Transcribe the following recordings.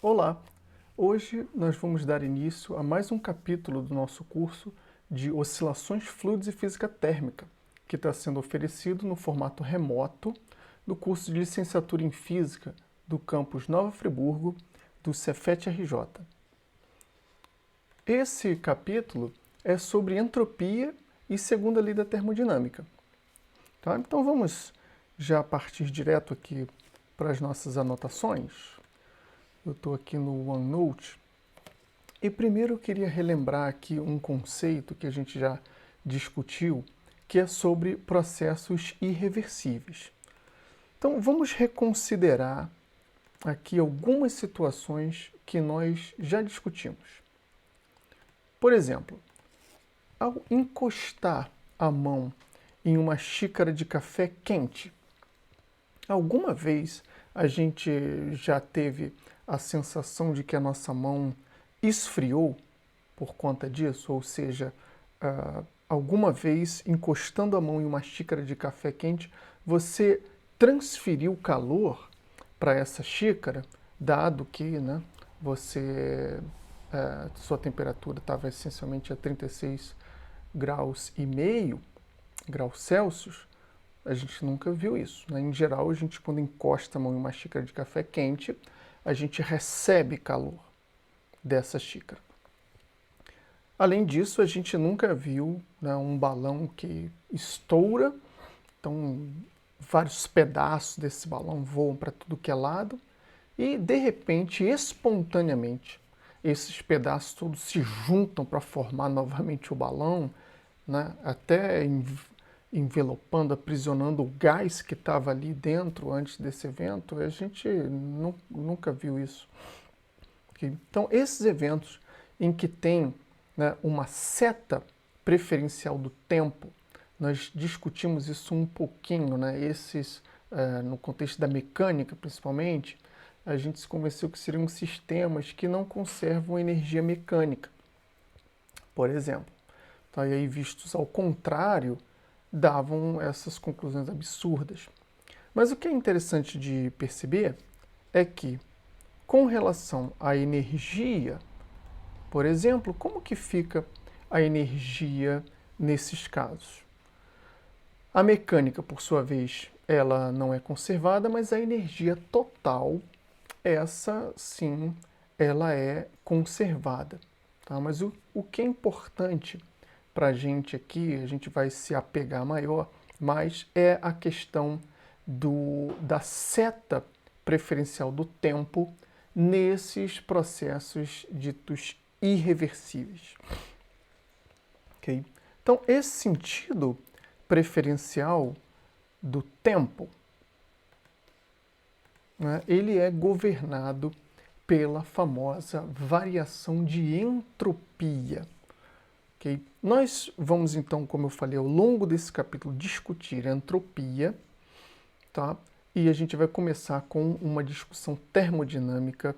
Olá! Hoje nós vamos dar início a mais um capítulo do nosso curso de Oscilações Fluidos e Física Térmica, que está sendo oferecido no formato remoto do curso de Licenciatura em Física do campus Nova Friburgo, do Cefet-RJ. Esse capítulo é sobre entropia e segunda lei da termodinâmica. Tá? Então vamos já partir direto aqui para as nossas anotações. Eu estou aqui no OneNote. E primeiro eu queria relembrar aqui um conceito que a gente já discutiu, que é sobre processos irreversíveis. Então vamos reconsiderar aqui algumas situações que nós já discutimos. Por exemplo, ao encostar a mão em uma xícara de café quente, alguma vez a gente já teve a sensação de que a nossa mão esfriou por conta disso? Ou seja, alguma vez encostando a mão em uma xícara de café quente, você transferiu calor para essa xícara, dado que sua temperatura estava essencialmente a 36 graus e meio, graus Celsius. A gente nunca viu isso. Em geral, a gente, quando encosta a mão em uma xícara de café quente, a gente recebe calor dessa xícara. Além disso, a gente nunca viu um balão que estoura, então vários pedaços desse balão voam para tudo que é lado e, de repente, espontaneamente, esses pedaços todos se juntam para formar novamente o balão, até envelopando, aprisionando o gás que estava ali dentro antes desse evento. A gente nunca viu isso. Então, esses eventos em que tem uma seta preferencial do tempo, nós discutimos isso um pouquinho, no contexto da mecânica principalmente, a gente se convenceu que seriam sistemas que não conservam energia mecânica, por exemplo. Então, e aí, vistos ao contrário, davam essas conclusões absurdas. Mas o que é interessante de perceber é que, com relação à energia, por exemplo, como que fica a energia nesses casos? A mecânica, por sua vez, ela não é conservada, mas a energia total, essa sim, ela é conservada. Tá? Mas o que é importante para a gente aqui, a gente vai se apegar maior, mas é a questão da seta preferencial do tempo nesses processos ditos irreversíveis. Okay? Então, esse sentido preferencial do tempo, ele é governado pela famosa variação de entropia. Okay? Nós vamos então, como eu falei, ao longo desse capítulo, discutir a entropia, tá? E a gente vai começar com uma discussão termodinâmica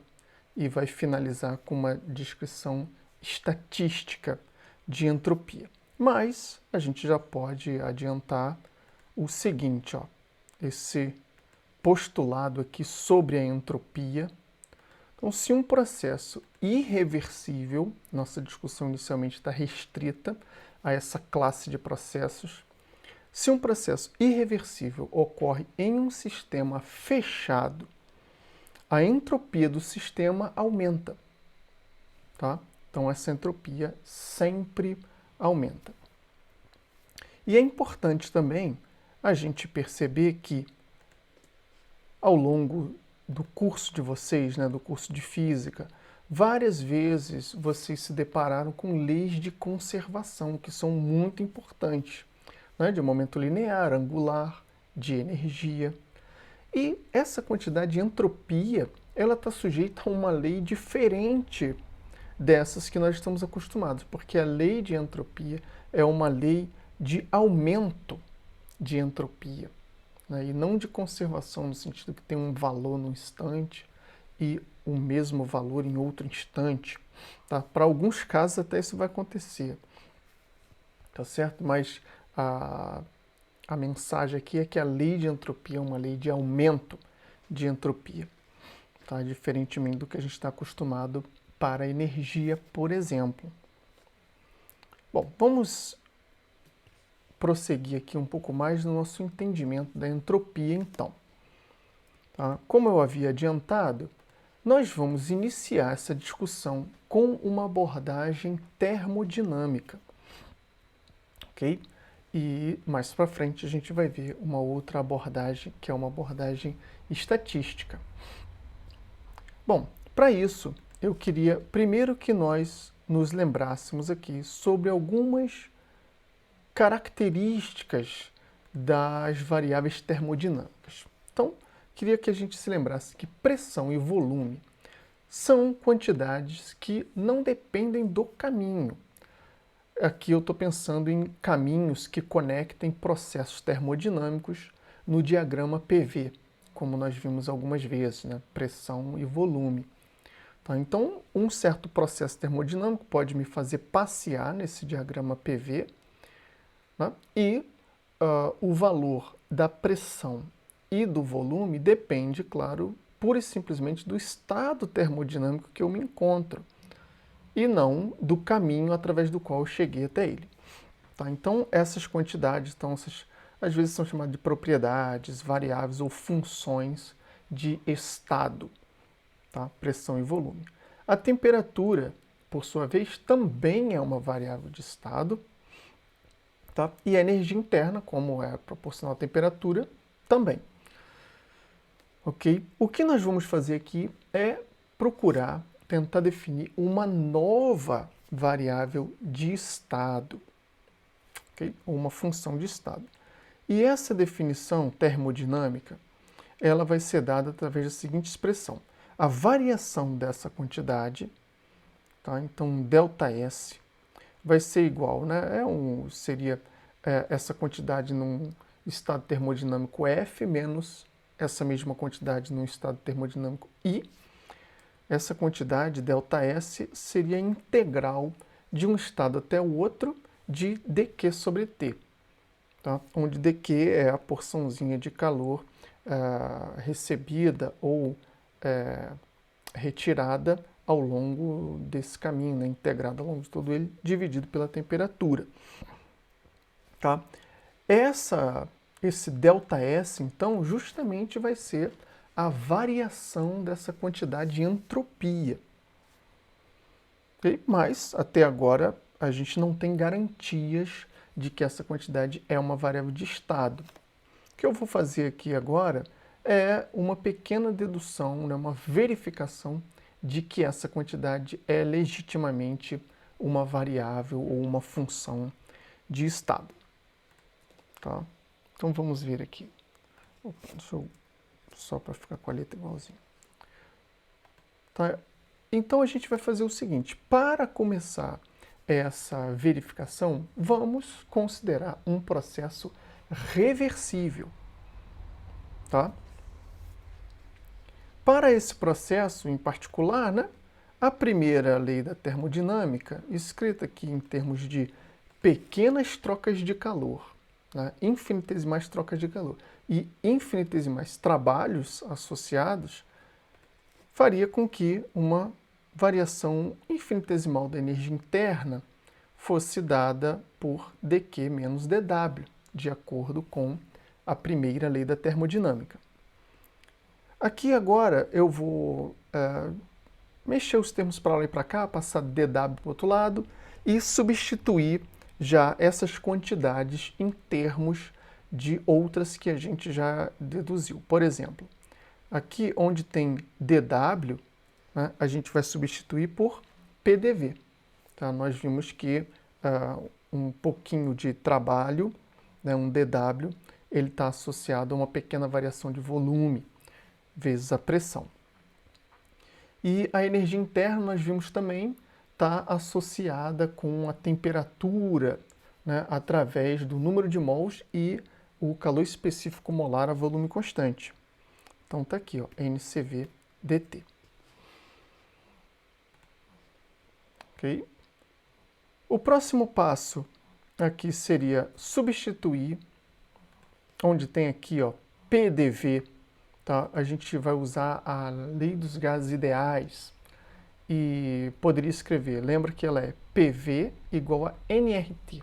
e vai finalizar com uma descrição estatística de entropia. Mas a gente já pode adiantar o seguinte, esse postulado aqui sobre a entropia. Então, se um processo irreversível, nossa discussão inicialmente está restrita a essa classe de processos, se um processo irreversível ocorre em um sistema fechado, a entropia do sistema aumenta. Tá? Então, essa entropia sempre aumenta. E é importante também a gente perceber que, ao longo do curso de vocês, do curso de física, várias vezes vocês se depararam com leis de conservação, que são muito importantes, de momento linear, angular, de energia. E essa quantidade de entropia, ela está sujeita a uma lei diferente dessas que nós estamos acostumados, porque a lei de entropia é uma lei de aumento de entropia, e não de conservação, no sentido que tem um valor no instante e o mesmo valor em outro instante. Tá? Para alguns casos até isso vai acontecer, tá certo? Mas a mensagem aqui é que a lei de entropia é uma lei de aumento de entropia. tá? Diferentemente do que a gente está acostumado para a energia, por exemplo. Bom, vamos prosseguir aqui um pouco mais no nosso entendimento da entropia, então. Tá? Como eu havia adiantado, nós vamos iniciar essa discussão com uma abordagem termodinâmica, ok? E mais para frente a gente vai ver uma outra abordagem, que é uma abordagem estatística. Bom, para isso, eu queria primeiro que nós nos lembrássemos aqui sobre algumas características das variáveis termodinâmicas. Então, queria que a gente se lembrasse que pressão e volume são quantidades que não dependem do caminho. Aqui eu estou pensando em caminhos que conectem processos termodinâmicos no diagrama PV, como nós vimos algumas vezes, né? Pressão e volume. Tá? Então, um certo processo termodinâmico pode me fazer passear nesse diagrama PV, né? E o valor da pressão e do volume depende, claro, pura e simplesmente do estado termodinâmico que eu me encontro, e não do caminho através do qual eu cheguei até ele. Tá? Então, essas quantidades, às vezes são chamadas de propriedades, variáveis ou funções de estado, tá? Pressão e volume. A temperatura, por sua vez, também é uma variável de estado, tá? E a energia interna, como é proporcional à temperatura, também. Ok? O que nós vamos fazer aqui é procurar tentar definir uma nova variável de estado, okay? Uma função de estado. E essa definição termodinâmica, ela vai ser dada através da seguinte expressão. A variação dessa quantidade, tá? Então, ΔS, vai ser igual, né? Seria essa quantidade num estado termodinâmico F menos essa mesma quantidade num estado termodinâmico I. Essa quantidade, ΔS, seria a integral de um estado até o outro de dQ sobre T, tá? Onde dQ é a porçãozinha de calor recebida ou retirada ao longo desse caminho, né? Integrada ao longo de todo ele, dividido pela temperatura. Tá? Esse ΔS, então, justamente vai ser a variação dessa quantidade de entropia. Okay? Mas, até agora, a gente não tem garantias de que essa quantidade é uma variável de estado. O que eu vou fazer aqui agora é uma pequena dedução, né, uma verificação de que essa quantidade é legitimamente uma variável ou uma função de estado. Tá? Então vamos ver aqui. Deixa eu só para ficar com a letra igualzinha. Tá? Então a gente vai fazer o seguinte, para começar essa verificação, vamos considerar um processo reversível. Tá? Para esse processo em particular, né, a primeira lei da termodinâmica, escrita aqui em termos de pequenas trocas de calor, né, infinitesimais trocas de calor e infinitesimais trabalhos associados, faria com que uma variação infinitesimal da energia interna fosse dada por dQ menos dW, de acordo com a primeira lei da termodinâmica. Aqui agora eu vou mexer os termos para lá e para cá, passar dW para o outro lado e substituir já essas quantidades em termos de outras que a gente já deduziu. Por exemplo, aqui onde tem dW, né, a gente vai substituir por PDV. Tá? Nós vimos que um pouquinho de trabalho, né, um dW, ele está associado a uma pequena variação de volume vezes a pressão. E a energia interna, nós vimos também, está associada com a temperatura, né, através do número de mols e o calor específico molar a volume constante. Então está aqui, ó, NCV dt. Ok? O próximo passo aqui seria substituir, onde tem aqui, ó, PDV tá? A gente vai usar a lei dos gases ideais e poderia escrever, lembra que ela é PV igual a nRT.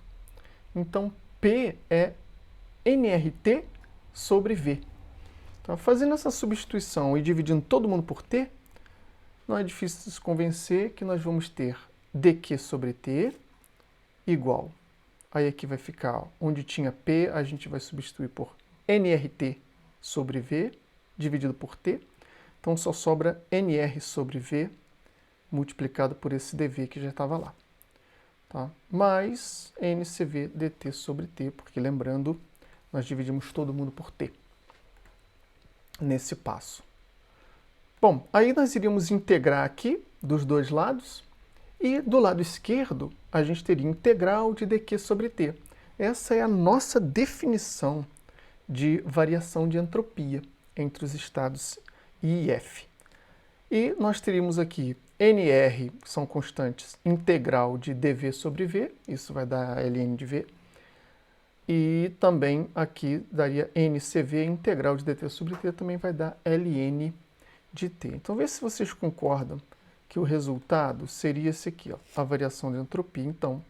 Então, P é nRT sobre V. Então, fazendo essa substituição e dividindo todo mundo por T, não é difícil se convencer que nós vamos ter dQ sobre T igual. Aí aqui vai ficar, onde tinha P, a gente vai substituir por nRT sobre V, dividido por T. Então só sobra nR sobre V, multiplicado por esse dV que já estava lá. Tá? Mais NCV dt sobre T, porque lembrando, nós dividimos todo mundo por T nesse passo. Bom, aí nós iríamos integrar aqui dos dois lados, e do lado esquerdo a gente teria integral de dq sobre t. Essa é a nossa definição de variação de entropia entre os estados I e F. E nós teríamos aqui NR, que são constantes, integral de dV sobre V, isso vai dar ln de V. E também aqui daria NCV, integral de dt sobre t, também vai dar ln de t. Então, vê se vocês concordam que o resultado seria esse aqui, ó, a variação de entropia. Então,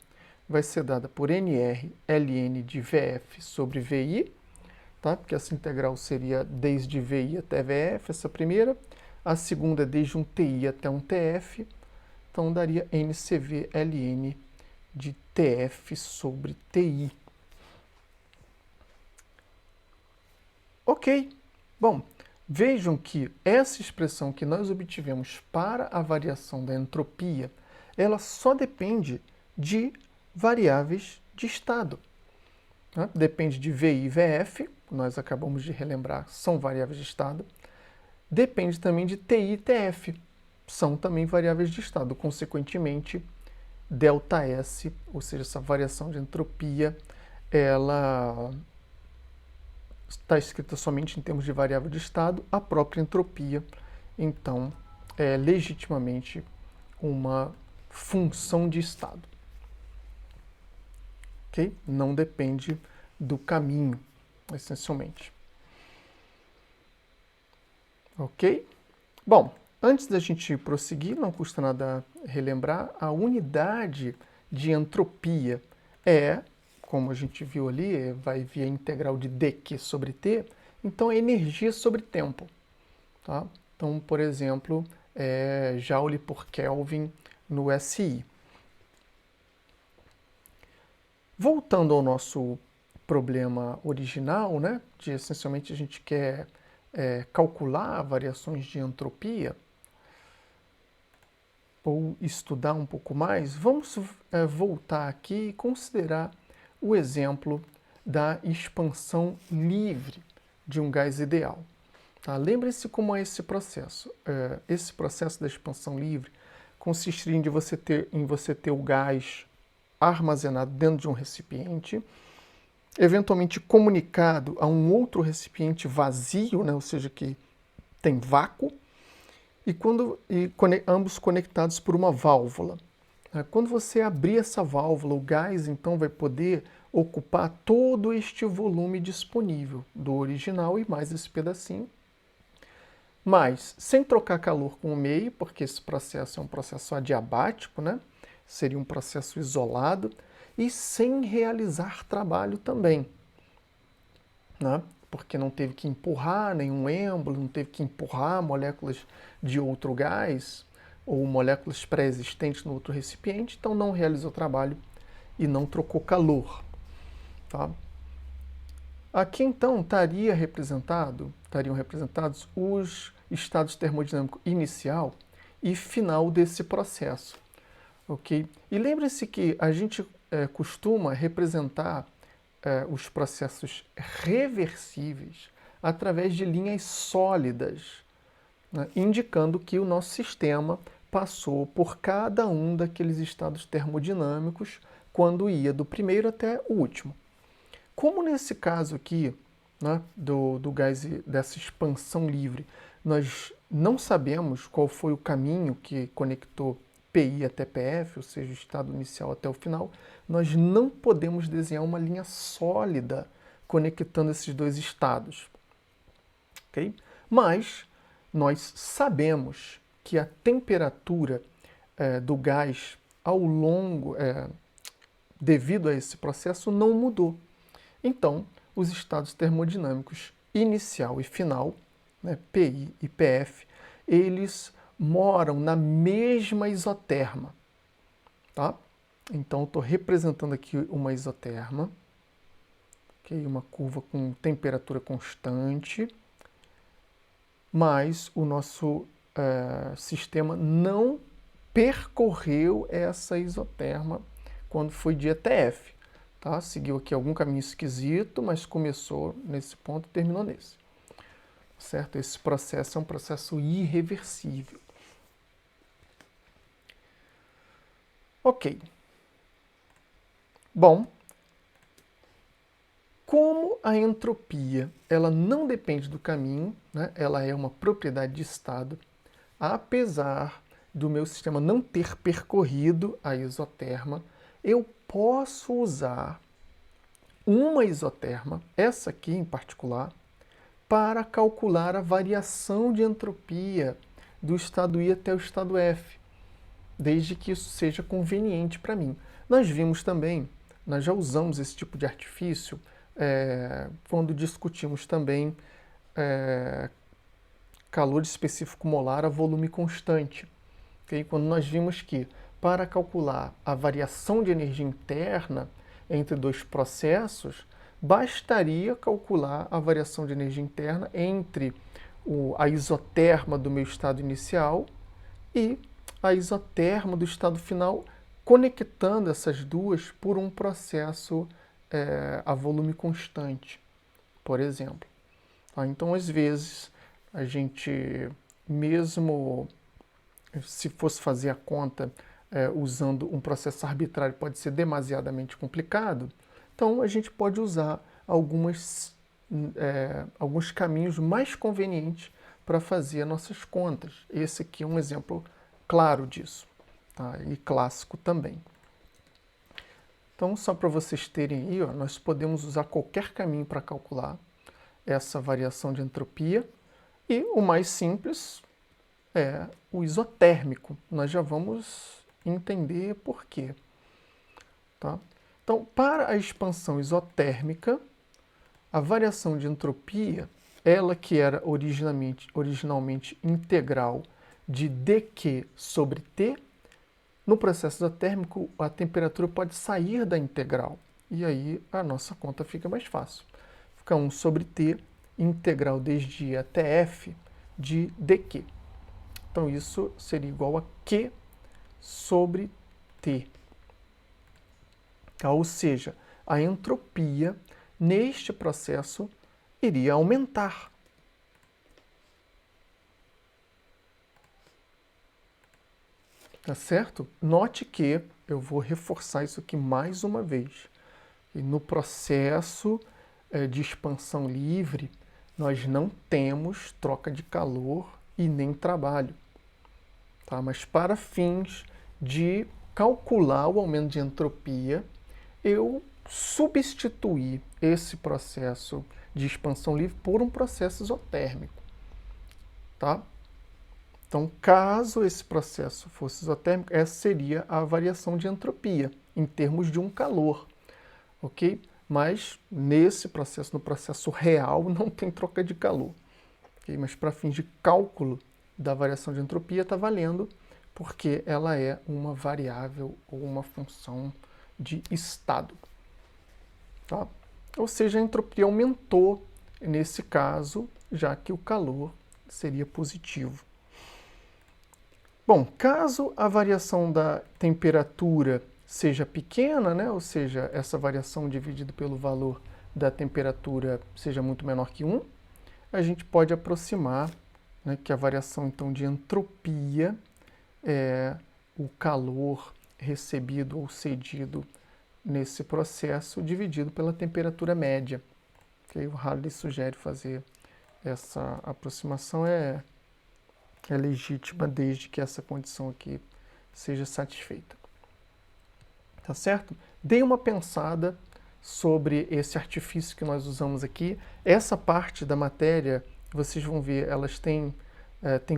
vai ser dada por NR ln de VF sobre VI, tá? Porque essa integral seria desde VI até VF, essa primeira. A segunda é desde um TI até um TF. Então, daria NCV ln de TF sobre TI. Ok. Bom, vejam que essa expressão que nós obtivemos para a variação da entropia, ela só depende de variáveis de estado. Né? Depende de VI e VF, nós acabamos de relembrar, são variáveis de estado. Depende também de TI e TF, são também variáveis de estado. Consequentemente, ΔS, ou seja, essa variação de entropia, ela está escrita somente em termos de variável de estado, a própria entropia, então, é legitimamente uma função de estado. Okay? Não depende do caminho, essencialmente. Ok? Bom, antes da gente prosseguir, não custa nada relembrar, a unidade de entropia é, como a gente viu ali, vai via integral de dq sobre t, então é energia sobre tempo. Tá? Então, por exemplo, é Joule por Kelvin no SI. Voltando ao nosso problema original, né, de essencialmente a gente quer calcular variações de entropia, ou estudar um pouco mais, vamos voltar aqui e considerar o exemplo da expansão livre de um gás ideal. Tá? Lembre-se como é esse processo. Esse processo da expansão livre consistiria em você ter o gás armazenado dentro de um recipiente, eventualmente comunicado a um outro recipiente vazio, né, ou seja, que tem vácuo, e ambos conectados por uma válvula. Quando você abrir essa válvula, o gás então vai poder ocupar todo este volume disponível do original e mais esse pedacinho, mas sem trocar calor com o meio, porque esse processo é um processo adiabático, né? Seria um processo isolado, e sem realizar trabalho também, né? Porque não teve que empurrar nenhum êmbolo, não teve que empurrar moléculas de outro gás ou moléculas pré-existentes no outro recipiente, então não realizou trabalho e não trocou calor. Tá? Aqui então estariam representados os estados termodinâmicos inicial e final desse processo. Okay? E lembre-se que a gente costuma representar os processos reversíveis através de linhas sólidas, né, indicando que o nosso sistema passou por cada um daqueles estados termodinâmicos quando ia do primeiro até o último. Como nesse caso aqui, né, do gás, dessa expansão livre, nós não sabemos qual foi o caminho que conectou PI até PF, ou seja, o estado inicial até o final, nós não podemos desenhar uma linha sólida conectando esses dois estados. Okay? Mas nós sabemos que a temperatura do gás ao longo, devido a esse processo, não mudou. Então, os estados termodinâmicos inicial e final, né, PI e PF, eles moram na mesma isoterma. Tá? Então, estou representando aqui uma isoterma, okay? Uma curva com temperatura constante, mas o nosso sistema não percorreu essa isoterma quando foi de ETF. Tá? Seguiu aqui algum caminho esquisito, mas começou nesse ponto e terminou nesse. Certo? Esse processo é um processo irreversível. Ok. Bom, como a entropia ela não depende do caminho, né? Ela é uma propriedade de estado, apesar do meu sistema não ter percorrido a isoterma, eu posso usar uma isoterma, essa aqui em particular, para calcular a variação de entropia do estado I até o estado F, desde que isso seja conveniente para mim. Nós vimos também, nós já usamos esse tipo de artifício quando discutimos também calor específico molar a volume constante. Okay? Quando nós vimos que, para calcular a variação de energia interna entre dois processos, bastaria calcular a variação de energia interna entre a isoterma do meu estado inicial e a isoterma do estado final, conectando essas duas por um processo a volume constante, por exemplo. Tá? Então, às vezes, a gente, mesmo se fosse fazer a conta usando um processo arbitrário, pode ser demasiadamente complicado. Então, a gente pode usar alguns caminhos mais convenientes para fazer nossas contas. Esse aqui é um exemplo claro disso, tá? E clássico também. Então, só para vocês terem aí, ó, nós podemos usar qualquer caminho para calcular essa variação de entropia, e o mais simples é o isotérmico. Nós já vamos entender por quê. Tá? Então, para a expansão isotérmica, a variação de entropia, ela que era originalmente integral de dQ sobre T, no processo isotérmico a temperatura pode sair da integral. E aí a nossa conta fica mais fácil. Fica 1 sobre T, integral desde I até F de dQ. Então isso seria igual a Q sobre T. Ou seja, a entropia neste processo iria aumentar. Tá certo? Note que eu vou reforçar isso aqui mais uma vez. E no processo de expansão livre, nós não temos troca de calor e nem trabalho. Tá? Mas para fins de calcular o aumento de entropia, eu substituí esse processo de expansão livre por um processo isotérmico. Tá? Então, caso esse processo fosse isotérmico, essa seria a variação de entropia, em termos de um calor. Ok? Mas nesse processo, no processo real, não tem troca de calor. Okay? Mas para fins de cálculo da variação de entropia, está valendo, porque ela é uma variável ou uma função de estado. Tá? Ou seja, a entropia aumentou nesse caso, já que o calor seria positivo. Bom, caso a variação da temperatura seja pequena, né, ou seja, essa variação dividida pelo valor da temperatura seja muito menor que 1, a gente pode aproximar, né, que a variação então de entropia é o calor recebido ou cedido nesse processo dividido pela temperatura média. Okay? O Hartley sugere fazer essa aproximação, é legítima desde que essa condição aqui seja satisfeita. Tá certo? Dê uma pensada sobre esse artifício que nós usamos aqui. Essa parte da matéria vocês vão ver, elas têm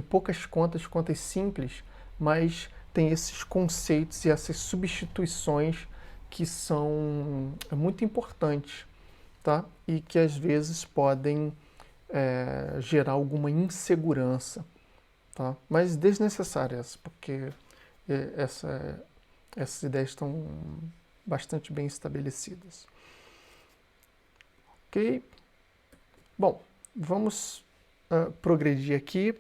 poucas contas simples, mas tem esses conceitos e essas substituições que são muito importantes, tá? E que às vezes podem gerar alguma insegurança, tá? Mas desnecessárias, porque essas ideias estão bastante bem estabelecidas. Ok? Bom, vamos progredir aqui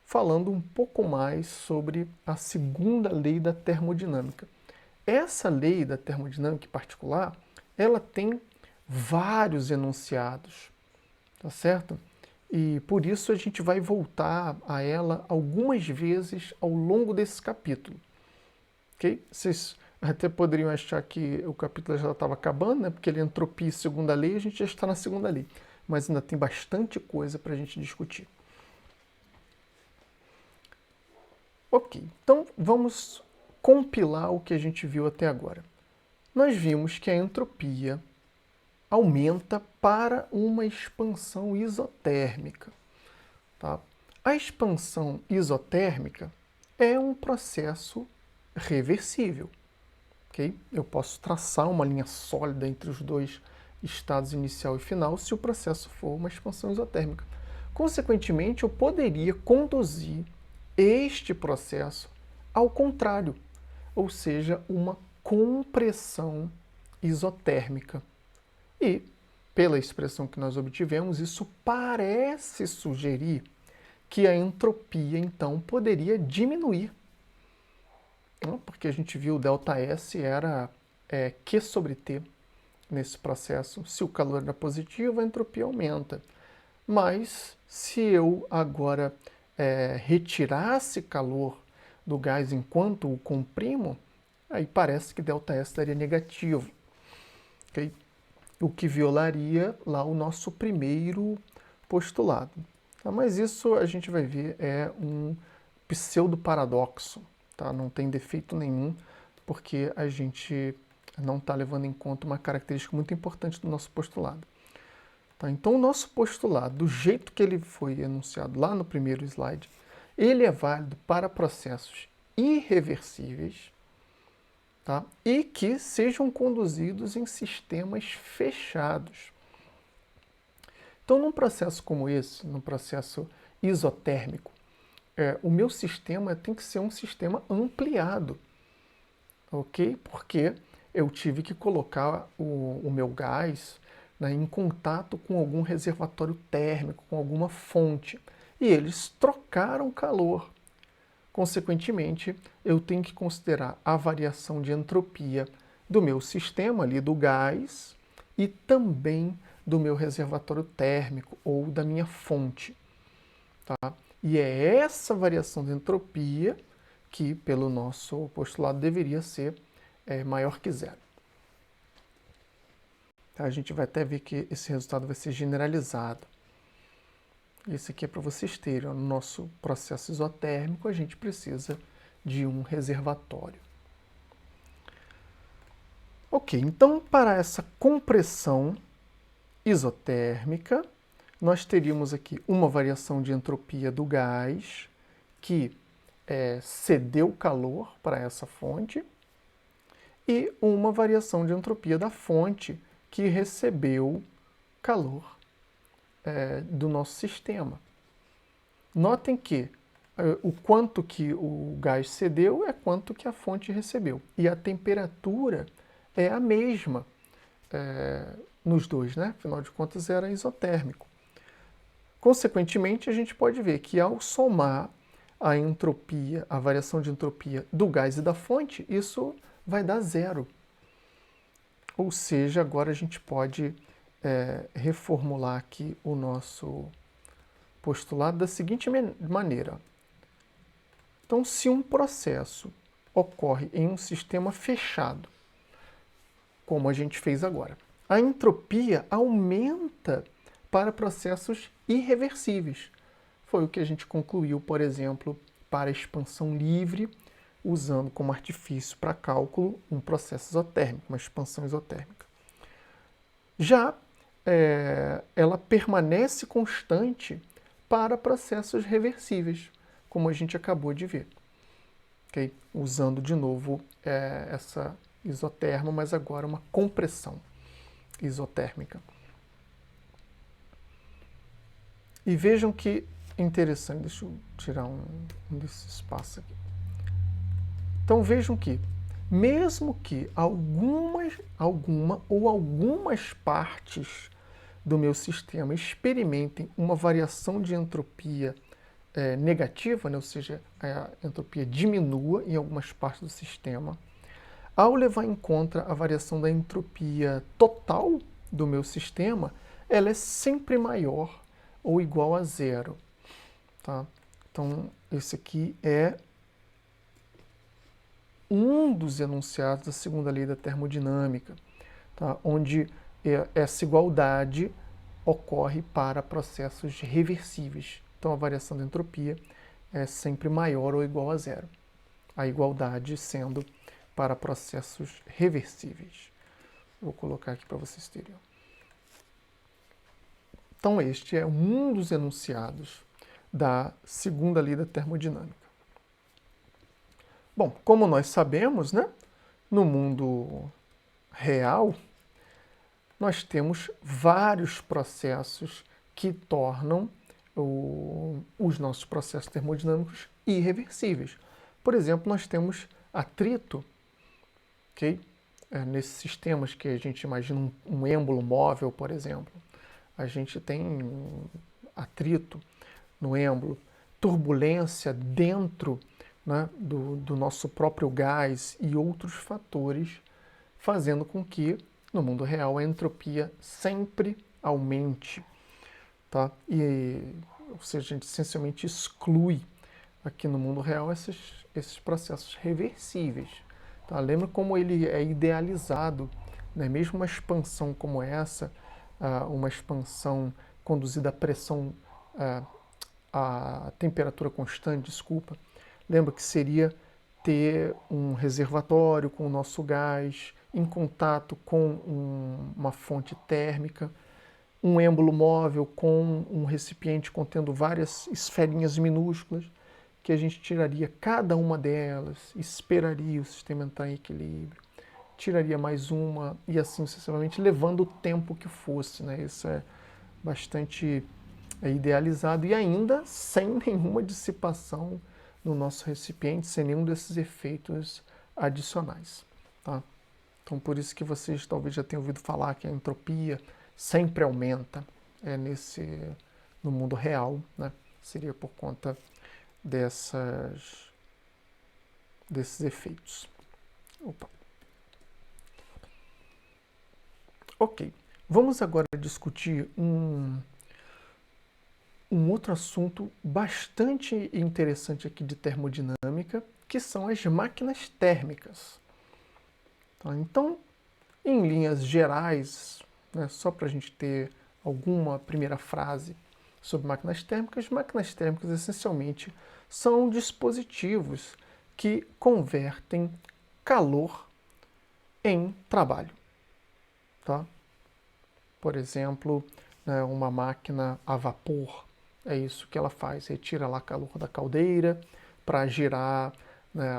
falando um pouco mais sobre a segunda lei da termodinâmica. Essa lei da termodinâmica em particular, ela tem vários enunciados, tá certo? E por isso a gente vai voltar a ela algumas vezes ao longo desse capítulo. Ok? Vocês até poderiam achar que o capítulo já estava acabando, né? Porque ele é entropia e segunda lei, a gente já está na segunda lei. Mas ainda tem bastante coisa para a gente discutir. Ok, então vamos compilar o que a gente viu até agora. Nós vimos que a entropia aumenta para uma expansão isotérmica. Tá? A expansão isotérmica é um processo reversível. Okay? Eu posso traçar uma linha sólida entre os dois estados inicial e final se o processo for uma expansão isotérmica. Consequentemente, eu poderia conduzir este processo ao contrário, ou seja, uma compressão isotérmica. E, pela expressão que nós obtivemos, isso parece sugerir que a entropia, então, poderia diminuir. Porque a gente viu o ΔS era Q sobre T nesse processo. Se o calor era positivo, a entropia aumenta. Mas, se eu agora retirasse calor do gás enquanto o comprimo, aí parece que ΔS daria negativo. Okay? O que violaria lá o nosso primeiro postulado. Tá? Mas isso a gente vai ver é um pseudo-paradoxo, tá? Não tem defeito nenhum, porque a gente não está levando em conta uma característica muito importante do nosso postulado. Tá? Então, o nosso postulado, do jeito que ele foi enunciado lá no primeiro slide, ele é válido para processos irreversíveis, tá? E que sejam conduzidos em sistemas fechados. Então, num processo como esse, num processo isotérmico, o meu sistema tem que ser um sistema ampliado, ok? Porque eu tive que colocar o meu gás, né, em contato com algum reservatório térmico, com alguma fonte, e eles trocaram calor. Consequentemente, eu tenho que considerar a variação de entropia do meu sistema ali, do gás, e também do meu reservatório térmico ou da minha fonte. Tá? E é essa variação de entropia que, pelo nosso postulado, deveria ser maior que zero. Tá? A gente vai até ver que esse resultado vai ser generalizado. Esse aqui é para vocês terem. No nosso processo isotérmico, a gente precisa de um reservatório. Ok, então para essa compressão isotérmica, nós teríamos aqui uma variação de entropia do gás que cedeu calor para essa fonte e uma variação de entropia da fonte que recebeu calor do nosso sistema. Notem que o quanto que o gás cedeu é quanto que a fonte recebeu. E a temperatura é a mesma nos dois, né? Afinal de contas, era isotérmico. Consequentemente, a gente pode ver que ao somar a entropia, a variação de entropia do gás e da fonte, isso vai dar zero. Ou seja, agora a gente pode reformular aqui o nosso postulado da seguinte maneira. Então, se um processo ocorre em um sistema fechado, como a gente fez agora, a entropia aumenta para processos irreversíveis. Foi o que a gente concluiu, por exemplo, para a expansão livre, usando como artifício para cálculo um processo isotérmico, uma expansão isotérmica. Já ela permanece constante para processos reversíveis, como a gente acabou de ver. Okay? Usando de novo essa isoterma, mas agora uma compressão isotérmica. E vejam que interessante, deixa eu tirar um desse espaço aqui. Então vejam que, mesmo que alguma ou algumas partes do meu sistema experimentem uma variação de entropia negativa, né, ou seja, a entropia diminua em algumas partes do sistema, ao levar em conta a variação da entropia total do meu sistema, ela é sempre maior ou igual a zero. Tá? Então, esse aqui é um dos enunciados da segunda lei da termodinâmica, tá? Onde essa igualdade ocorre para processos reversíveis. Então, a variação da entropia é sempre maior ou igual a zero. A igualdade sendo para processos reversíveis. Vou colocar aqui para vocês terem. Então, este é um dos enunciados da segunda lei da termodinâmica. Bom, como nós sabemos, né, no mundo real, nós temos vários processos que tornam os nossos processos termodinâmicos irreversíveis. Por exemplo, nós temos atrito, okay? Nesses sistemas que a gente imagina um êmbolo móvel, por exemplo. A gente tem atrito no êmbolo, turbulência dentro, né, do nosso próprio gás e outros fatores, fazendo com que, no mundo real, a entropia sempre aumente. Tá? Ou seja, a gente essencialmente exclui aqui no mundo real esses processos reversíveis. Tá? Lembra como ele é idealizado, né? Mesmo uma expansão como essa, uma expansão conduzida à pressão, a temperatura constante, desculpa, lembra que seria ter um reservatório com o nosso gás em contato com uma fonte térmica, um êmbolo móvel com um recipiente contendo várias esferinhas minúsculas, que a gente tiraria cada uma delas, esperaria o sistema entrar em equilíbrio, tiraria mais uma e assim sucessivamente, levando o tempo que fosse. Né? Isso é bastante idealizado e ainda sem nenhuma dissipação no nosso recipiente, sem nenhum desses efeitos adicionais. Tá? Então, por isso que vocês talvez já tenham ouvido falar que a entropia sempre aumenta no mundo real, né? Seria por conta desses efeitos. Opa. Ok, vamos agora discutir um outro assunto bastante interessante aqui de termodinâmica, que são as máquinas térmicas. Tá? Então, em linhas gerais, né, só para a gente ter alguma primeira frase sobre máquinas térmicas essencialmente são dispositivos que convertem calor em trabalho. Tá? Por exemplo, né, uma máquina a vapor, é isso que ela faz, retira lá calor da caldeira para girar, né,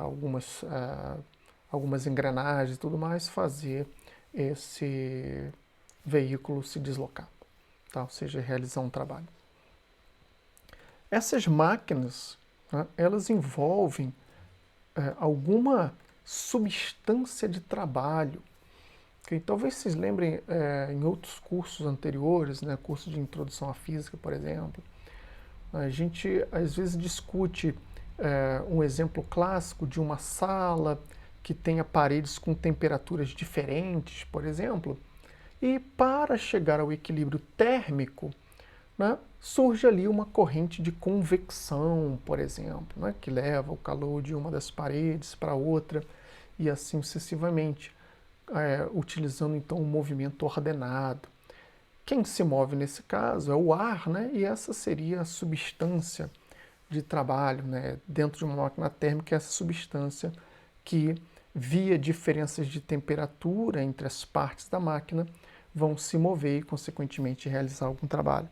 algumas engrenagens e tudo mais, fazer esse veículo se deslocar, tá? Ou seja, realizar um trabalho. Essas máquinas, né, elas envolvem alguma substância de trabalho. Okay? Talvez vocês lembrem em outros cursos anteriores, né, curso de introdução à física, por exemplo, a gente às vezes discute um exemplo clássico de uma sala que tenha paredes com temperaturas diferentes, por exemplo, e para chegar ao equilíbrio térmico, né, surge ali uma corrente de convecção, por exemplo, né, que leva o calor de uma das paredes para outra e assim sucessivamente, utilizando então um movimento ordenado. Quem se move nesse caso é o ar, né, e essa seria a substância de trabalho, né, dentro de uma máquina térmica, essa substância que, via diferenças de temperatura entre as partes da máquina, vão se mover e, consequentemente, realizar algum trabalho.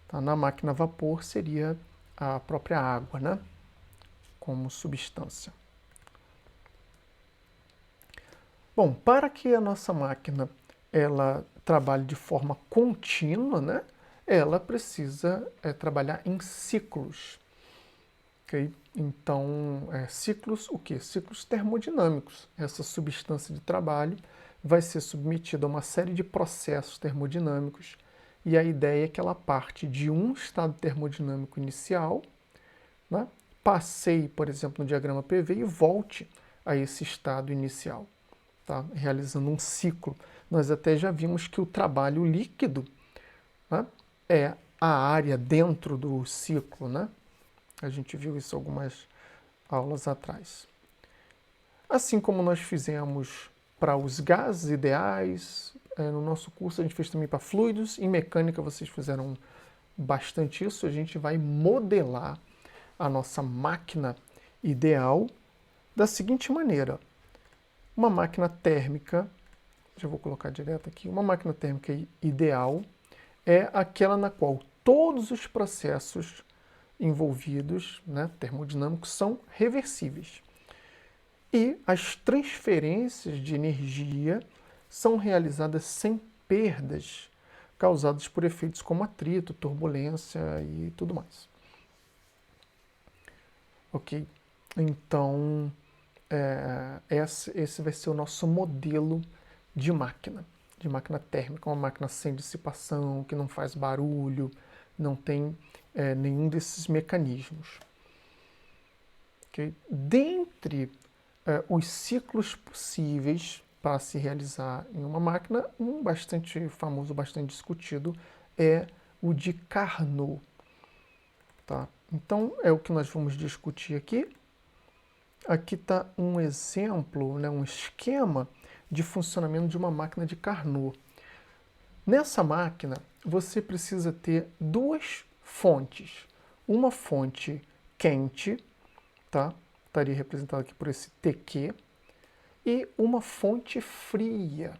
Tá? Na máquina a vapor seria a própria água, né? Como substância. Bom, para que a nossa máquina ela trabalhe de forma contínua, né? Ela precisa trabalhar em ciclos. Okay? Então, ciclos o quê? Ciclos termodinâmicos. Essa substância de trabalho vai ser submetida a uma série de processos termodinâmicos e a ideia é que ela parte de um estado termodinâmico inicial, né? Passeie, por exemplo, no diagrama PV e volte a esse estado inicial, tá? Realizando um ciclo. Nós até já vimos que o trabalho líquido, né, é a área dentro do ciclo, né? A gente viu isso algumas aulas atrás. Assim como nós fizemos para os gases ideais, no nosso curso a gente fez também para fluidos, em mecânica vocês fizeram bastante isso, a gente vai modelar a nossa máquina ideal da seguinte maneira. Uma máquina térmica, já vou colocar direto aqui, uma máquina térmica ideal é aquela na qual todos os processos envolvidos, né, termodinâmicos, são reversíveis. E as transferências de energia são realizadas sem perdas causadas por efeitos como atrito, turbulência e tudo mais. Ok? Então, esse vai ser o nosso modelo de máquina térmica, uma máquina sem dissipação, que não faz barulho, não tem nenhum desses mecanismos. Okay? Dentre os ciclos possíveis para se realizar em uma máquina, um bastante famoso, bastante discutido, é o de Carnot. Tá? Então, é o que nós vamos discutir aqui. Aqui está um exemplo, né, um esquema de funcionamento de uma máquina de Carnot. Nessa máquina, você precisa ter duas fontes. Uma fonte quente, tá? Estaria representado aqui por esse TQ, e uma fonte fria,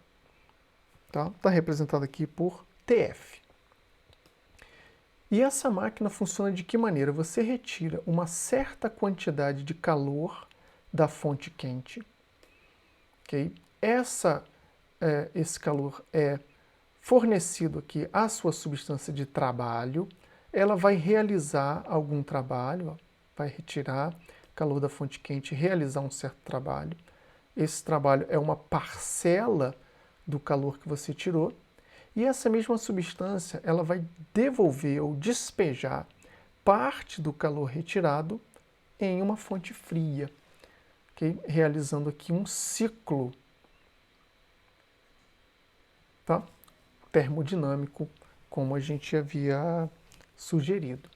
tá? Está representado aqui por TF. E essa máquina funciona de que maneira? Você retira uma certa quantidade de calor da fonte quente, okay? Esse calor é fornecido aqui à sua substância de trabalho, ela vai realizar algum trabalho, ó, vai retirar calor da fonte quente, realizar um certo trabalho. Esse trabalho é uma parcela do calor que você tirou, e essa mesma substância ela vai devolver ou despejar parte do calor retirado em uma fonte fria, okay? Realizando aqui um ciclo, tá? Termodinâmico, como a gente havia sugerido.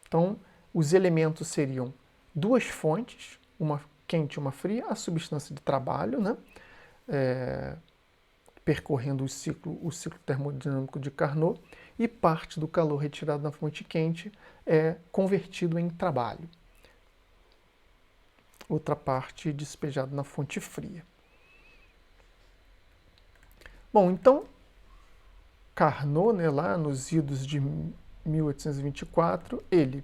Então, os elementos seriam duas fontes, uma quente e uma fria, a substância de trabalho, né? Percorrendo o ciclo termodinâmico de Carnot, e parte do calor retirado da fonte quente é convertido em trabalho. Outra parte despejada na fonte fria. Bom, então, Carnot, né, lá nos idos de 1824, ele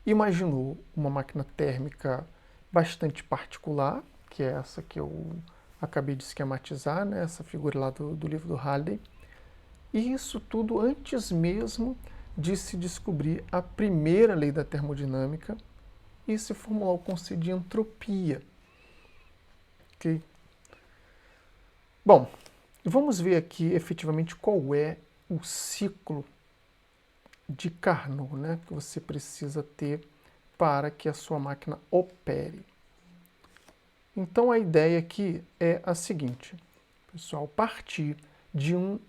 imaginou uma máquina térmica bastante particular, que é essa que eu acabei de esquematizar, né, essa figura lá do livro do Halliday. E isso tudo antes mesmo de se descobrir a primeira lei da termodinâmica e se formular o conceito de entropia. Okay? Bom, vamos ver aqui efetivamente qual é o ciclo de Carnot, né, que você precisa ter para que a sua máquina opere. Então a ideia aqui é a seguinte, pessoal, partir de um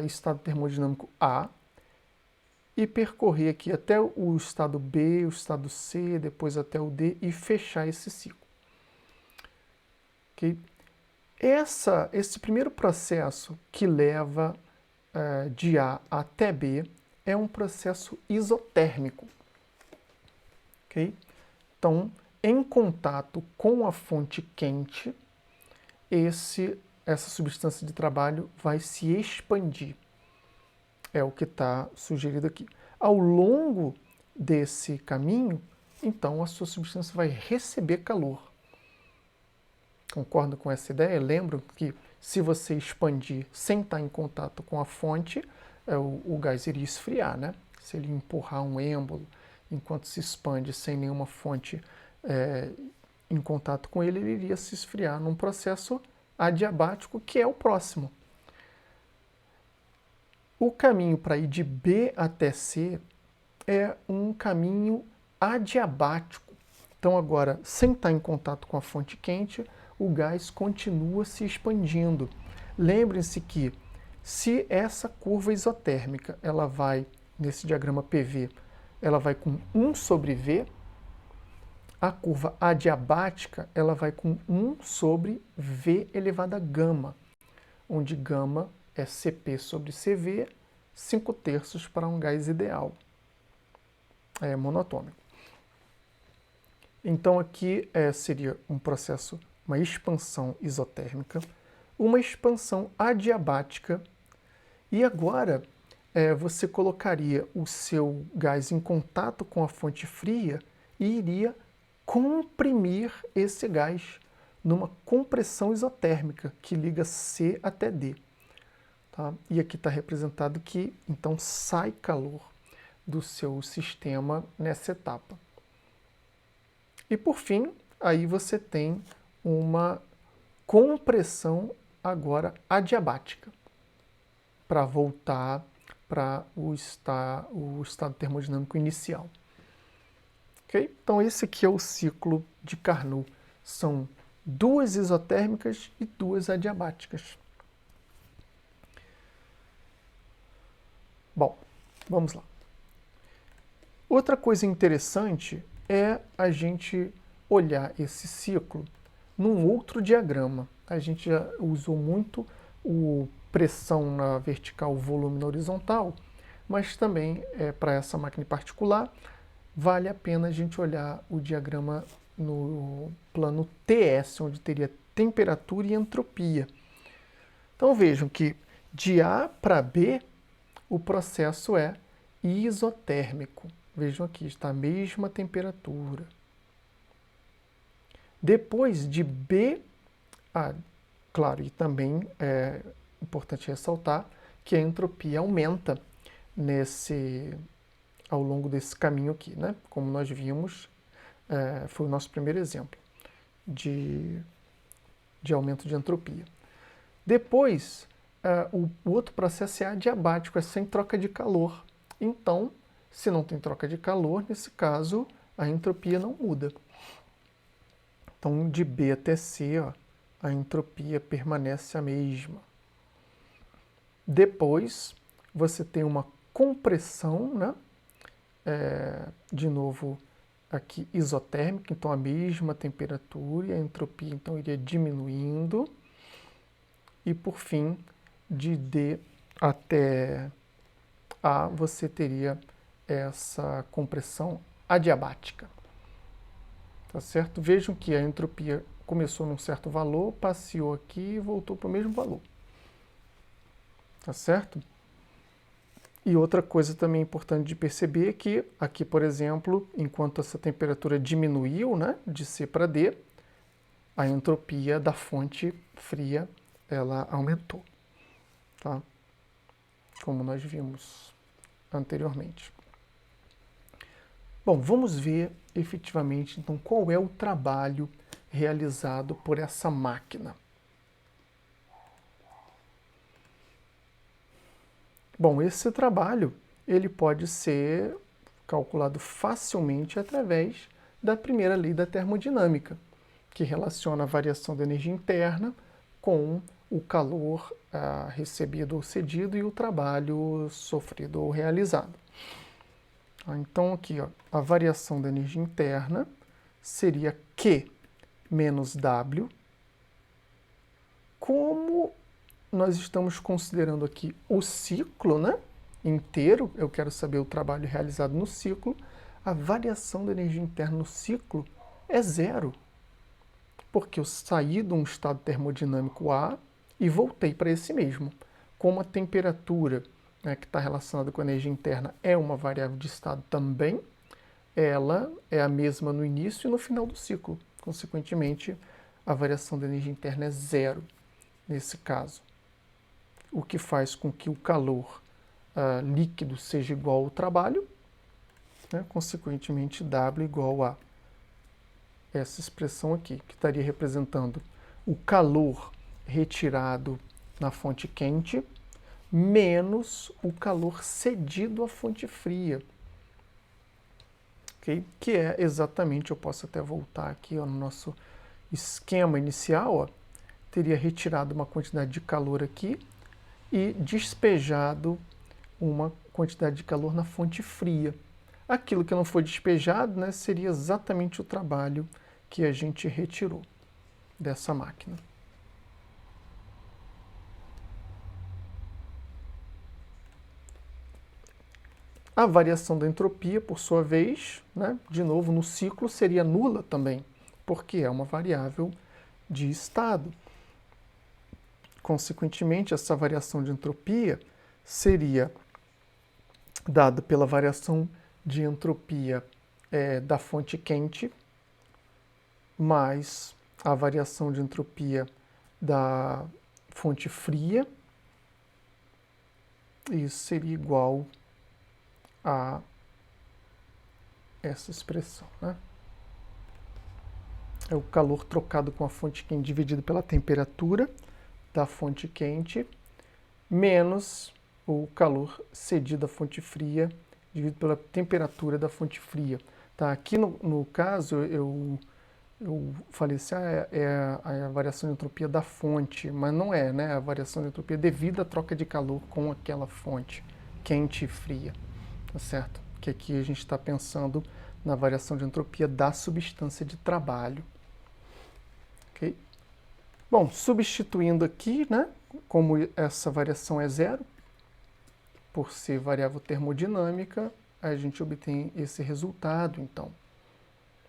estado termodinâmico A e percorrer aqui até o estado B, o estado C, depois até o D e fechar esse ciclo. Okay? Esse primeiro processo que leva de A até B é um processo isotérmico. Okay? Então, em contato com a fonte quente, esse essa substância de trabalho vai se expandir. É o que está sugerido aqui. Ao longo desse caminho, então a sua substância vai receber calor. Concordam com essa ideia? Lembram que se você expandir sem estar em contato com a fonte, o gás iria esfriar, né? Se ele empurrar um êmbolo enquanto se expande sem nenhuma fonte em contato com ele, ele iria se esfriar num processo adiabático, que é o próximo. O caminho para ir de B até C é um caminho adiabático. Então agora, sem estar em contato com a fonte quente, o gás continua se expandindo. Lembrem-se que se essa curva isotérmica, ela vai, nesse diagrama PV, ela vai com 1 sobre V, a curva adiabática, ela vai com 1 sobre V elevado a gama, onde gama é Cp sobre Cv, 5/3 para um gás ideal, monotômico. Então aqui seria um processo, uma expansão isotérmica, uma expansão adiabática, e agora você colocaria o seu gás em contato com a fonte fria e iria comprimir esse gás numa compressão isotérmica que liga C até D. Tá? E aqui está representado que então sai calor do seu sistema nessa etapa. E por fim, aí você tem uma compressão agora adiabática, para voltar para o estado termodinâmico inicial. Okay? Então esse aqui é o ciclo de Carnot. São 2 isotérmicas e 2 adiabáticas. Bom, vamos lá. Outra coisa interessante é a gente olhar esse ciclo num outro diagrama. A gente já usou muito o pressão na vertical, volume na horizontal, mas também para essa máquina particular vale a pena a gente olhar o diagrama no plano TS, onde teria temperatura e entropia. Então vejam que de A para B o processo é isotérmico. Vejam aqui, está a mesma temperatura. Depois de B, claro, e também é importante ressaltar que a entropia aumenta ao longo desse caminho aqui, né? Como nós vimos, foi o nosso primeiro exemplo de aumento de entropia. Depois, o outro processo é adiabático, é sem troca de calor. Então, se não tem troca de calor, nesse caso, a entropia não muda. Então, de B até C, a entropia permanece a mesma. Depois, você tem uma compressão, né? De novo, aqui isotérmica, então a mesma temperatura, e a entropia então iria diminuindo. E por fim, de D até A, você teria essa compressão adiabática. Tá certo? Vejam que a entropia começou num certo valor, passeou aqui e voltou para o mesmo valor. Tá certo? E outra coisa também importante de perceber é que aqui, por exemplo, enquanto essa temperatura diminuiu, né, de C para D, a entropia da fonte fria ela aumentou, tá? Como nós vimos anteriormente. Bom, vamos ver efetivamente então qual é o trabalho realizado por essa máquina. Bom, esse trabalho ele pode ser calculado facilmente através da primeira lei da termodinâmica, que relaciona a variação da energia interna com o calor recebido ou cedido e o trabalho sofrido ou realizado. Então aqui, a variação da energia interna seria Q menos W. Como nós estamos considerando aqui o ciclo, né, inteiro, eu quero saber o trabalho realizado no ciclo, a variação da energia interna no ciclo é 0. Porque eu saí de um estado termodinâmico A e voltei para esse mesmo. Como a temperatura, né, que está relacionada com a energia interna, é uma variável de estado também, ela é a mesma no início e no final do ciclo. Consequentemente, a variação da energia interna é zero nesse caso. O que faz com que o calor líquido seja igual ao trabalho, né? Consequentemente, W igual a essa expressão aqui, que estaria representando o calor retirado na fonte quente menos o calor cedido à fonte fria. Okay? Que é exatamente, eu posso até voltar aqui ó, no nosso esquema inicial, ó, teria retirado uma quantidade de calor aqui e despejado uma quantidade de calor na fonte fria. Aquilo que não foi despejado, né, seria exatamente o trabalho que a gente retirou dessa máquina. A variação da entropia, por sua vez, né, de novo no ciclo, seria nula também, porque é uma variável de estado. Consequentemente, essa variação de entropia seria dada pela variação de entropia da fonte quente mais a variação de entropia da fonte fria. Isso seria igual a essa expressão, né? É o calor trocado com a fonte quente dividido pela temperatura da fonte quente menos o calor cedido à fonte fria dividido pela temperatura da fonte fria. Tá? Aqui no caso eu falei assim, é a variação de entropia da fonte, mas não é, né? A variação de entropia devido à troca de calor com aquela fonte quente e fria, tá certo? Que aqui a gente está pensando na variação de entropia da substância de trabalho. Ok? Bom, substituindo aqui, né? Como essa variação é zero, por ser variável termodinâmica, a gente obtém esse resultado, então,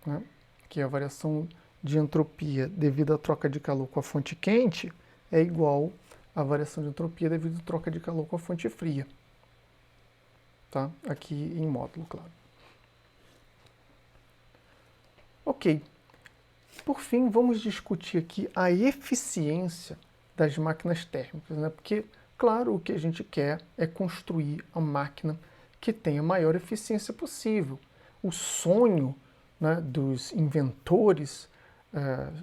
né? Que a variação de entropia devido à troca de calor com a fonte quente é igual à variação de entropia devido à troca de calor com a fonte fria. Tá? Aqui em módulo, claro. Ok. Por fim, vamos discutir aqui a eficiência das máquinas térmicas, né? Porque, claro, o que a gente quer é construir a máquina que tenha a maior eficiência possível. O sonho, né, dos inventores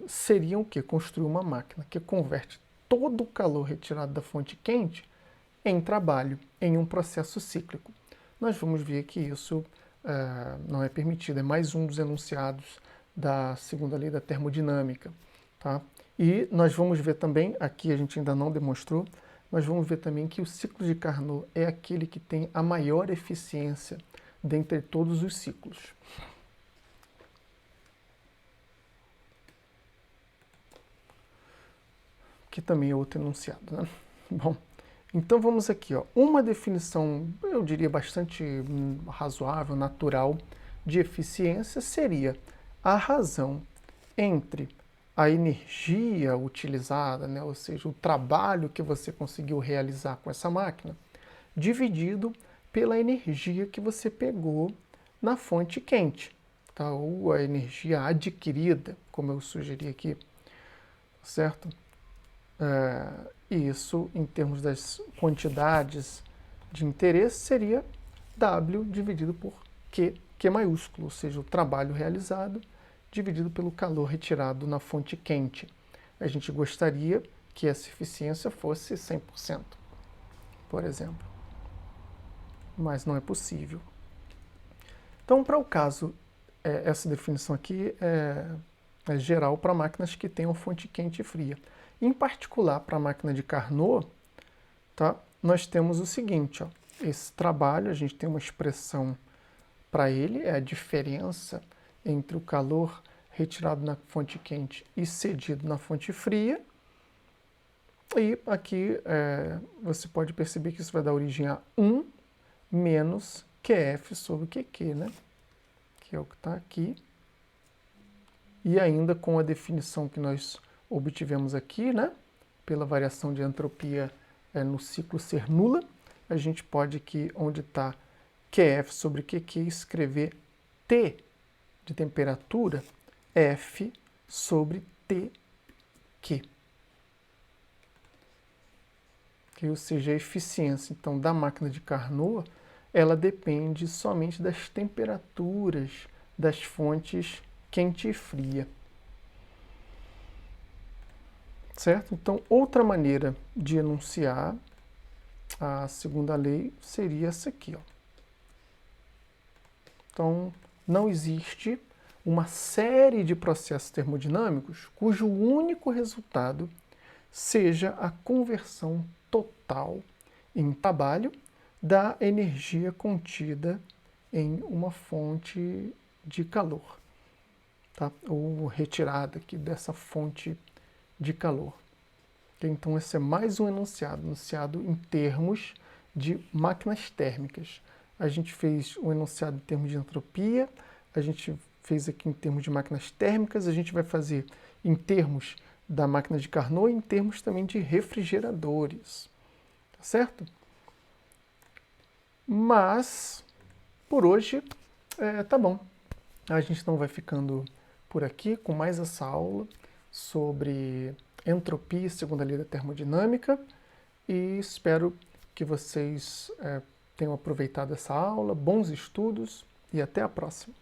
seria o quê? Construir uma máquina que converte todo o calor retirado da fonte quente em trabalho, em um processo cíclico. Nós vamos ver que isso não é permitido, é mais um dos enunciados da segunda lei da termodinâmica. Tá? E nós vamos ver também, aqui a gente ainda não demonstrou, nós vamos ver também que o ciclo de Carnot é aquele que tem a maior eficiência dentre todos os ciclos. Que também é outro enunciado, né? Bom, então vamos aqui, ó. Uma definição, eu diria bastante razoável, natural, de eficiência seria a razão entre a energia utilizada, né, ou seja, o trabalho que você conseguiu realizar com essa máquina, dividido pela energia que você pegou na fonte quente, tá? Ou a energia adquirida, como eu sugeri aqui, certo? Isso, em termos das quantidades de interesse, seria W dividido por Q maiúsculo, ou seja, o trabalho realizado dividido pelo calor retirado na fonte quente. A gente gostaria que essa eficiência fosse 100%, por exemplo. Mas não é possível. Então, para o caso, essa definição aqui é geral para máquinas que tenham fonte quente e fria. Em particular, para a máquina de Carnot, tá? Nós temos o seguinte, ó, esse trabalho, a gente tem uma expressão para ele, é a diferença entre o calor retirado na fonte quente e cedido na fonte fria. E aqui você pode perceber que isso vai dar origem a 1 menos QF sobre QQ, né? Que é o que está aqui. E ainda com a definição que nós obtivemos aqui, né? pela variação de entropia no ciclo ser nula, a gente pode aqui, onde está QF sobre QQ, escrever T de temperatura, F sobre TQ. Ou seja, a eficiência então da máquina de Carnot, ela depende somente das temperaturas das fontes quente e fria. Certo? Então, outra maneira de enunciar a segunda lei seria essa aqui, ó. Então, não existe uma série de processos termodinâmicos cujo único resultado seja a conversão total em trabalho da energia contida em uma fonte de calor, tá? Ou retirada aqui dessa fonte de calor. Então, esse é mais um enunciado em termos de máquinas térmicas. A gente fez um enunciado em termos de entropia, a gente fez aqui em termos de máquinas térmicas, a gente vai fazer em termos da máquina de Carnot e em termos também de refrigeradores, tá certo? Mas, por hoje, tá bom. A gente não vai ficando por aqui com mais essa aula sobre entropia e segunda lei da termodinâmica e espero que vocês tenham aproveitado essa aula, bons estudos e até a próxima.